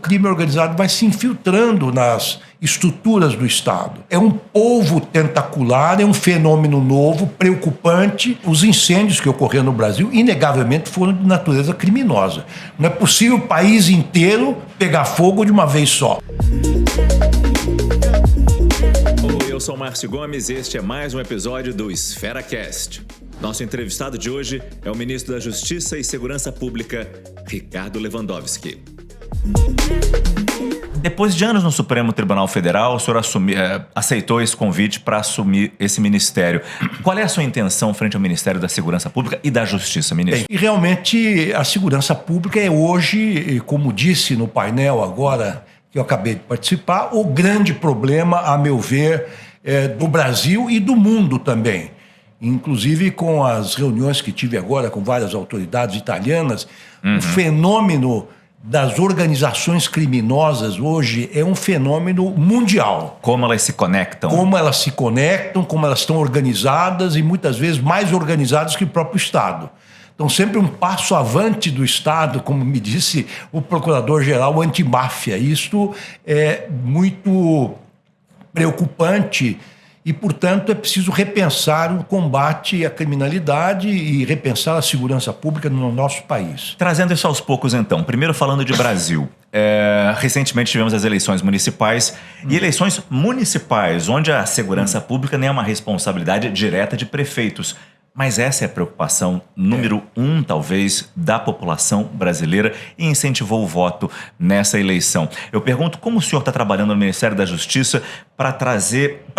crime organizado vai se infiltrando nas estruturas do Estado. É um polvo tentacular, é um fenômeno novo, preocupante. Os incêndios que ocorreram no Brasil, inegavelmente, foram de natureza criminosa. Não é possível o país inteiro pegar fogo de uma vez só. Oi, eu sou Márcio Gomes e este é mais um episódio do EsferaCast. Nosso entrevistado de hoje é o ministro da Justiça e Segurança Pública, Ricardo Lewandowski. Depois de anos no Supremo Tribunal Federal, o senhor aceitou esse convite para assumir esse ministério. Qual é a sua intenção frente ao Ministério da Segurança Pública e da Justiça, ministro? Bem, e realmente a segurança pública é hoje, como disse no painel agora que eu acabei de participar, o grande problema, a meu ver, do Brasil e do mundo também. Inclusive com as reuniões que tive agora com várias autoridades italianas, o fenômeno das organizações criminosas hoje é um fenômeno mundial. Como elas se conectam? Como elas se conectam, como elas estão organizadas e muitas vezes mais organizadas que o próprio Estado. Então, sempre um passo avante do Estado, como me disse o procurador-geral antimáfia. Isto é muito preocupante e, portanto, é preciso repensar o combate à criminalidade e repensar a segurança pública no nosso país. Trazendo isso aos poucos, então. Primeiro, falando de Brasil. Recentemente tivemos as eleições municipais e eleições municipais, onde a segurança pública nem é uma responsabilidade direta de prefeitos. Mas essa é a preocupação número um, talvez, da população brasileira e incentivou o voto nessa eleição. Eu pergunto como o senhor está trabalhando no Ministério da Justiça para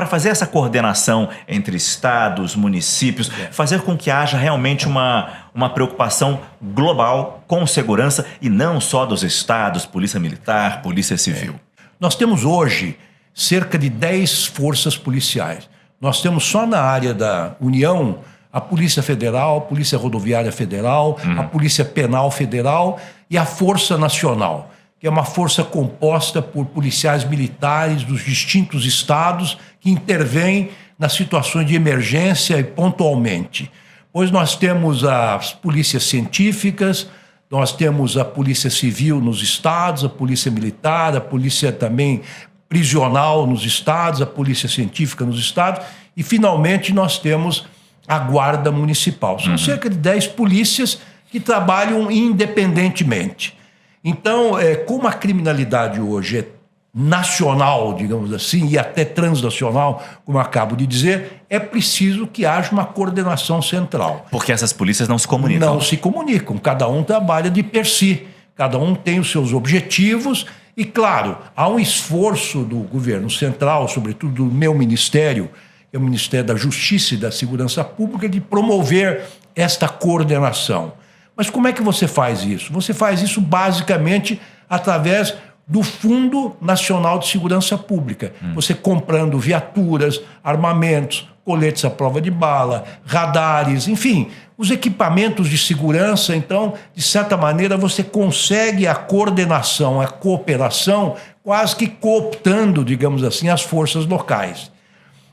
fazer essa coordenação entre estados, municípios, fazer com que haja realmente uma preocupação global com segurança e não só dos estados, Polícia Militar, Polícia Civil. Nós temos hoje cerca de 10 forças policiais. Nós temos só na área da União a Polícia Federal, a Polícia Rodoviária Federal, a Polícia Penal Federal e a Força Nacional, que é uma força composta por policiais militares dos distintos estados que intervêm nas situações de emergência e pontualmente. Pois nós temos as polícias científicas, nós temos a Polícia Civil nos estados, a Polícia Militar, a Polícia também prisional nos estados, a Polícia Científica nos estados e, finalmente, nós temos a Guarda Municipal. São cerca de 10 polícias que trabalham independentemente. Então, como a criminalidade hoje é nacional, digamos assim, e até transnacional, como eu acabo de dizer, é preciso que haja uma coordenação central. Porque essas polícias não se comunicam. Não se comunicam, cada um trabalha de per si, cada um tem os seus objetivos e, claro, há um esforço do governo central, sobretudo do meu ministério, é o Ministério da Justiça e da Segurança Pública, de promover esta coordenação. Mas como é que você faz isso? Você faz isso basicamente através do Fundo Nacional de Segurança Pública. Você comprando viaturas, armamentos, coletes à prova de bala, radares, enfim, os equipamentos de segurança. Então, de certa maneira, você consegue a coordenação, a cooperação, quase que cooptando, digamos assim, as forças locais.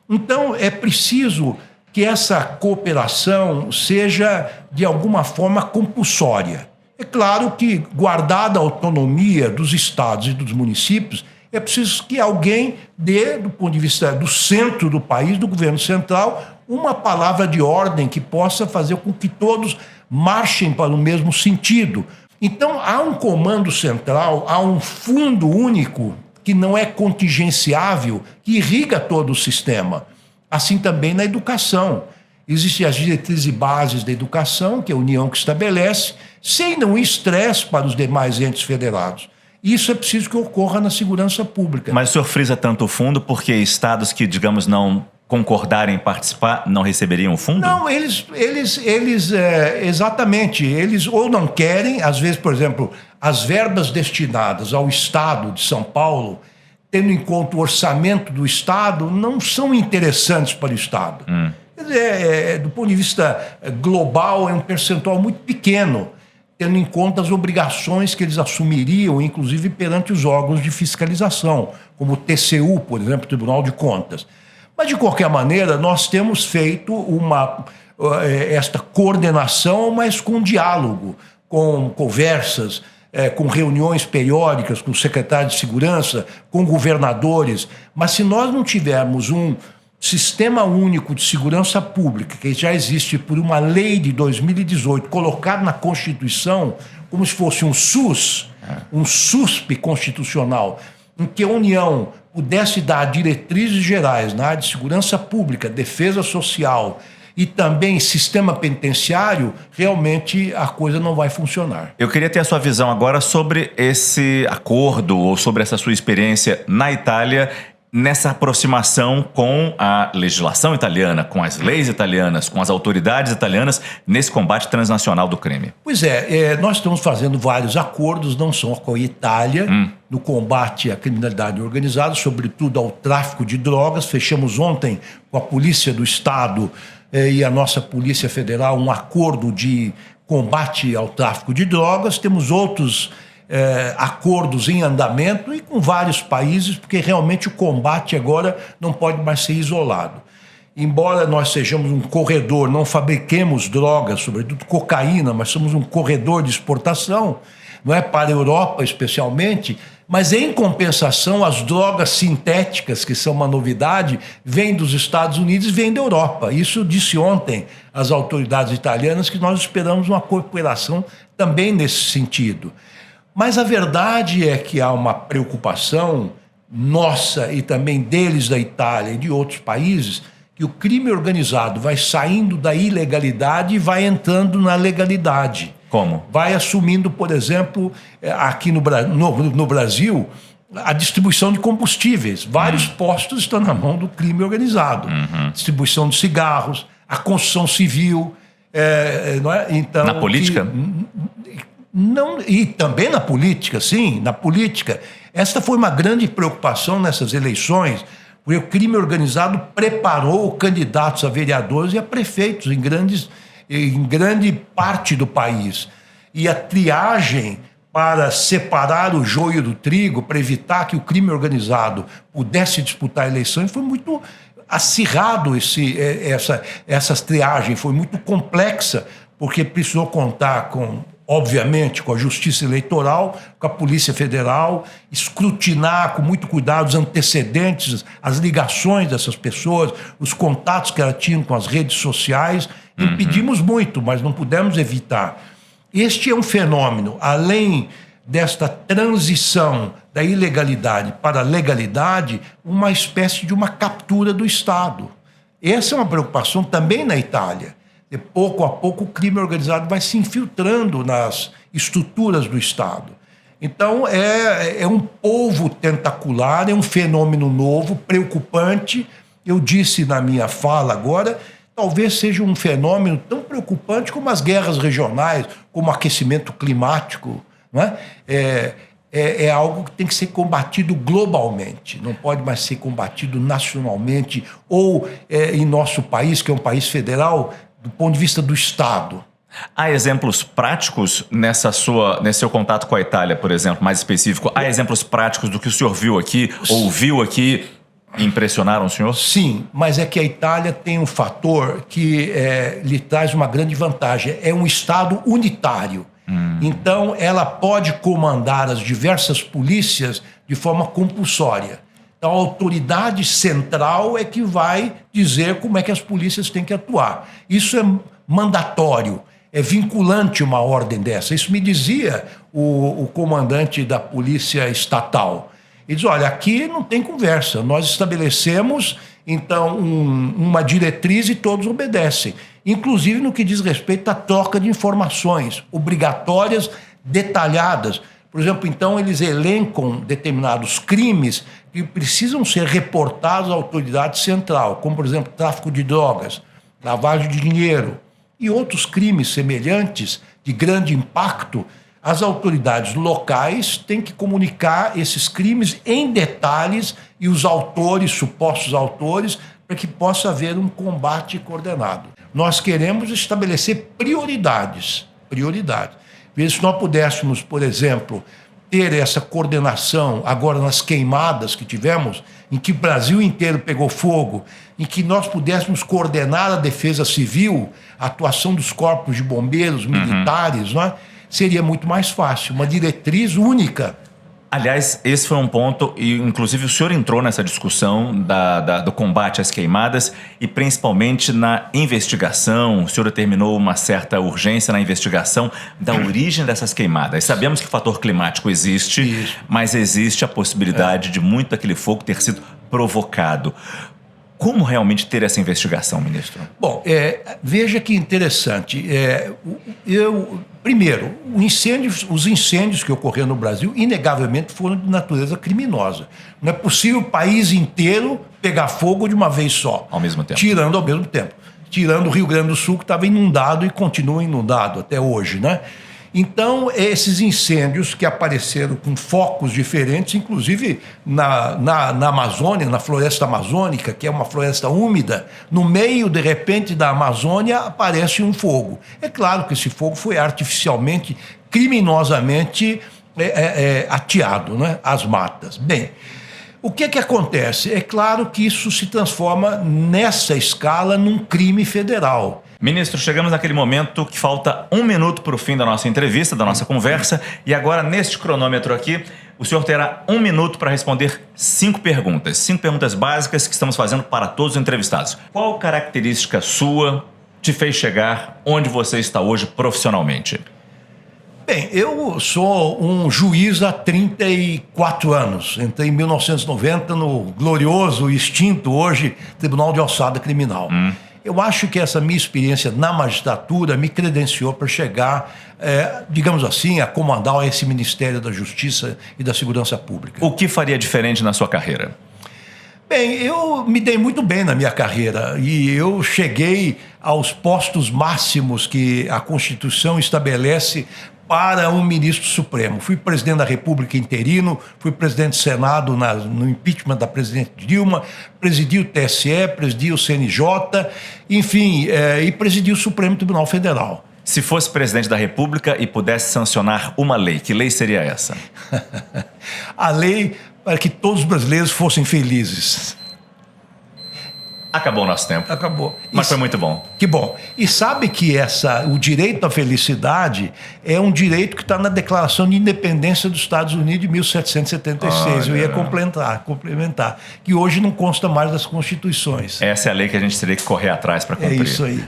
Então, é preciso que essa cooperação seja, de alguma forma, compulsória. É claro que, guardada a autonomia dos estados e dos municípios, é preciso que alguém dê, do ponto de vista do centro do país, do governo central, uma palavra de ordem que possa fazer com que todos marchem para o mesmo sentido. Então, há um comando central, há um fundo único que não é contingenciável, que irriga todo o sistema. Assim também na educação. Existem as diretrizes e bases da educação, que é a União que estabelece, sem nenhum estresse para os demais entes federados. Isso é preciso que ocorra na segurança pública. Mas o senhor frisa tanto o fundo porque estados que, digamos, não concordarem em participar não receberiam o fundo? Não, exatamente, eles ou não querem, às vezes, por exemplo, as verbas destinadas ao Estado de São Paulo, tendo em conta o orçamento do Estado, não são interessantes para o Estado. Quer dizer, do ponto de vista global, é um percentual muito pequeno, tendo em conta as obrigações que eles assumiriam, inclusive perante os órgãos de fiscalização, como o TCU, por exemplo, Tribunal de Contas. Mas, de qualquer maneira, nós temos feito esta coordenação, mas com diálogo, com conversas, com reuniões periódicas com o secretário de segurança, com governadores, mas se nós não tivermos um Sistema Único de Segurança Pública, que já existe por uma lei de 2018, colocado na Constituição como se fosse um SUS, um SUSP constitucional, em que a União pudesse dar diretrizes gerais na área de segurança pública, defesa social e também sistema penitenciário, realmente a coisa não vai funcionar. Eu queria ter a sua visão agora sobre esse acordo ou sobre essa sua experiência na Itália, nessa aproximação com a legislação italiana, com as leis italianas, com as autoridades italianas, nesse combate transnacional do crime. Pois nós estamos fazendo vários acordos, não só com a Itália, no combate à criminalidade organizada, sobretudo ao tráfico de drogas. Fechamos ontem com a Polícia do Estado e a nossa Polícia Federal um acordo de combate ao tráfico de drogas. Temos outros acordos em andamento e com vários países, porque realmente o combate agora não pode mais ser isolado. Embora nós sejamos um corredor, não fabriquemos drogas, sobretudo cocaína, mas somos um corredor de exportação, não é para a Europa especialmente, mas em compensação as drogas sintéticas, que são uma novidade, vêm dos Estados Unidos e vêm da Europa. Isso disse ontem às autoridades italianas, que nós esperamos uma cooperação também nesse sentido. Mas a verdade é que há uma preocupação nossa e também deles da Itália e de outros países, que o crime organizado vai saindo da ilegalidade e vai entrando na legalidade. Como? Vai assumindo, por exemplo, aqui no Brasil, a distribuição de combustíveis. Vários postos estão na mão do crime organizado. Distribuição de cigarros, a construção civil. Não é? Então, na política? Não, e também na política, sim, na política. Esta foi uma grande preocupação nessas eleições, porque o crime organizado preparou candidatos a vereadores e a prefeitos em grande parte do país. E a triagem para separar o joio do trigo, para evitar que o crime organizado pudesse disputar eleições, foi muito acirrado. Essa triagem foi muito complexa, porque precisou contar obviamente, com a Justiça Eleitoral, com a Polícia Federal, escrutinar com muito cuidado os antecedentes, as ligações dessas pessoas, os contatos que elas tinham com as redes sociais. Impedimos muito, mas não pudemos evitar. Este é um fenômeno, além desta transição da ilegalidade para a legalidade, uma espécie de uma captura do Estado. Essa é uma preocupação também na Itália. E pouco a pouco o crime organizado vai se infiltrando nas estruturas do Estado. Então é um povo tentacular, é um fenômeno novo, preocupante. Eu disse na minha fala agora, talvez seja um fenômeno tão preocupante como as guerras regionais, como o aquecimento climático. Não é? É algo que tem que ser combatido globalmente, não pode mais ser combatido nacionalmente ou em nosso país, que é um país federal, do ponto de vista do Estado. Há exemplos práticos nesse seu contato com a Itália, por exemplo, mais específico? Há exemplos práticos do que o senhor viu aqui, ouviu aqui, e impressionaram o senhor? Sim, mas é que a Itália tem um fator que lhe traz uma grande vantagem. É um Estado unitário. Então, ela pode comandar as diversas polícias de forma compulsória. Então, a autoridade central é que vai dizer como é que as polícias têm que atuar. Isso é mandatório, é vinculante uma ordem dessa. Isso me dizia o comandante da polícia estatal. Ele diz, olha, aqui não tem conversa, nós estabelecemos, então, uma diretriz e todos obedecem. Inclusive no que diz respeito à troca de informações obrigatórias, detalhadas. Por exemplo, então, eles elencam determinados crimes que precisam ser reportados à autoridade central, como, por exemplo, tráfico de drogas, lavagem de dinheiro e outros crimes semelhantes de grande impacto. As autoridades locais têm que comunicar esses crimes em detalhes e os autores, supostos autores, para que possa haver um combate coordenado. Nós queremos estabelecer prioridades. Se nós pudéssemos, por exemplo, ter essa coordenação agora nas queimadas que tivemos, em que o Brasil inteiro pegou fogo, em que nós pudéssemos coordenar a defesa civil, a atuação dos corpos de bombeiros, militares, não é? seria muito mais fácil, uma diretriz única. Aliás, esse foi um ponto, e inclusive o senhor entrou nessa discussão do combate às queimadas e principalmente na investigação. O senhor determinou uma certa urgência na investigação da origem dessas queimadas. Sabemos que o fator climático existe, mas existe a possibilidade de muito daquele fogo ter sido provocado. Como realmente ter essa investigação, ministro? Bom, veja que interessante. Primeiro, os incêndios que ocorreram no Brasil, inegavelmente, foram de natureza criminosa. Não é possível o país inteiro pegar fogo de uma vez só. Ao mesmo tempo. Tirando ao mesmo tempo. Tirando o Rio Grande do Sul, que estava inundado e continua inundado até hoje, né? Então, esses incêndios que apareceram com focos diferentes, inclusive na Amazônia, na floresta amazônica, que é uma floresta úmida, no meio, de repente, da Amazônia, aparece um fogo. É claro que esse fogo foi artificialmente, criminosamente ateado, né, às matas. Bem, o que acontece? É claro que isso se transforma, nessa escala, num crime federal. Ministro, chegamos naquele momento que falta 1 minuto para o fim da nossa entrevista, da nossa conversa, e agora, neste cronômetro aqui, o senhor terá 1 minuto para responder 5 perguntas. 5 perguntas básicas que estamos fazendo para todos os entrevistados. Qual característica sua te fez chegar onde você está hoje profissionalmente? Bem, eu sou um juiz há 34 anos. Entrei em 1990 no glorioso e extinto hoje Tribunal de Alçada Criminal. Eu acho que essa minha experiência na magistratura me credenciou para chegar, digamos assim, a comandar esse Ministério da Justiça e da Segurança Pública. O que faria diferente na sua carreira? Bem, eu me dei muito bem na minha carreira e eu cheguei aos postos máximos que a Constituição estabelece para um ministro supremo. Fui presidente da República interino, fui presidente do Senado no impeachment da presidente Dilma, presidi o TSE, presidi o CNJ, enfim, e presidi o Supremo Tribunal Federal. Se fosse presidente da República e pudesse sancionar uma lei, que lei seria essa? A lei para que todos os brasileiros fossem felizes. Acabou o nosso tempo. Acabou. Mas foi muito bom. Que bom. E sabe que o direito à felicidade é um direito que está na Declaração de Independência dos Estados Unidos de 1776. Eu ia complementar. Que hoje não consta mais das constituições. Essa é a lei que a gente teria que correr atrás para cumprir. É isso aí.